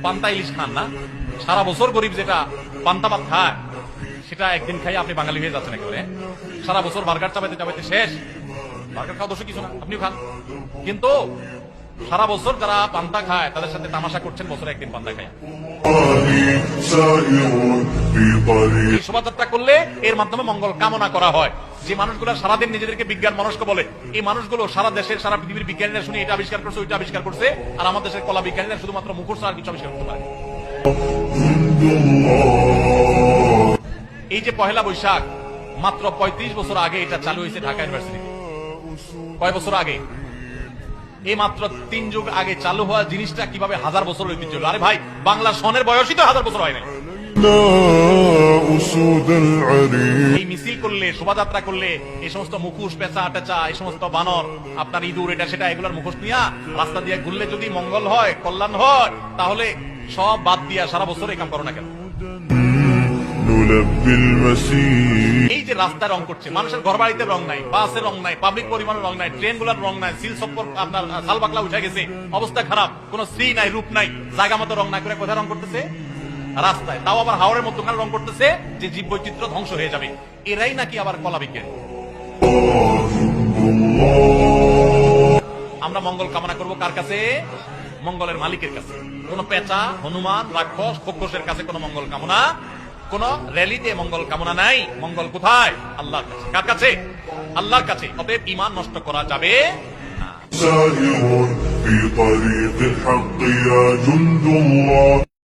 পান্তা ইলিশ খান না, সারা বছর গরিব যেটা পান্তা ভাত খায় সেটা একদিন খাই আপনি বাঙালি হয়ে যাচ্ছেন একেবারে। সারা বছর বার্গার চাবাইতে চাবাইতে শেষ। বার্গার খাওয়া দোষ কিছু না, আপনিও খান, কিন্তু সারা বছর যারা পান্তা খায় তাদের সাথে তামাশা করছেন বছরে একদিন পান্তা খায়। এই শোভাযাত্রা করলে এর মাধ্যমে মঙ্গল কামনা করা হয়। যে মানুষগুলো সারাদিন নিজেদেরকে বিজ্ঞান মনস্ক বলে, এই মানুষগুলো সারা দেশের সারা পৃথিবীর বিজ্ঞানীরা শুনে এটা আবিষ্কার করছে, ওইটা আবিষ্কার করছে, আর আমাদের দেশের কলা বিজ্ঞানীরা শুধুমাত্র মুখস্থ আর কিছু আবিষ্কার করতে পারে। এই যে পহেলা বৈশাখ মাত্র 35 বছর আগে এটা চালু হয়েছে ঢাকা ইউনিভার্সিটি। কয় বছর আগে? এই মাত্র 3 যুগ আগে চালু হওয়া জিনিসটা কিভাবে 1000 বছর ঐতিহ্য হলো? আরে ভাই, বাংলা সনের বয়সই তো 1000 বছর হয় নাই। এই মিছিল করলে, শোভাযাত্রা করলে এই সমস্ত মুখোশ, পেঁচা টেচা, এই সমস্ত বানর, আপনার ইঁদুর, এটা সেটা, এগুলোর মুখোশ নিয়ে রাস্তা দিয়ে ঘুরলে যদি মঙ্গল হয়, কল্যাণ হয়, তাহলে সব বাদ দিয়া সারা বছর এই কাম করো না কেন? এই যে রাস্তায় রং করছে, মানুষের ঘর বাড়িতে রং নাই, বাসের রং নাই, পাবলিক পরিবহনের রং নাই, ট্রেন গুলার রং নাই, সিল সপ্পর আপনার সাল বাকলা উঠে গেছে, অবস্থা খারাপ, কোন শ্রী নাই, রূপ নাই, জায়গা মতো রং না করে কোথায় রং করতেছে? রাস্তায়। তাও আবার হাওড়ের মধ্যখানে রং করতেছে যে জীব বৈচিত্র্য ধ্বংস হয়ে যাবে। এরাই নাকি আবার কলা বিজ্ঞানী। আমরা মঙ্গল কামনা করব কার কাছে? মঙ্গলের মালিকের কাছে। কোন পেঁচা, হনুমান, রাক্ষস, খোকসের কাছে কোন মঙ্গল কামনা, কোন র্যালিতে মঙ্গল কামনা নাই। মঙ্গল কোথায়? আল্লাহর কাছে। কার কাছে? আল্লাহর কাছে। অতএব ঈমান নষ্ট করা যাবে না।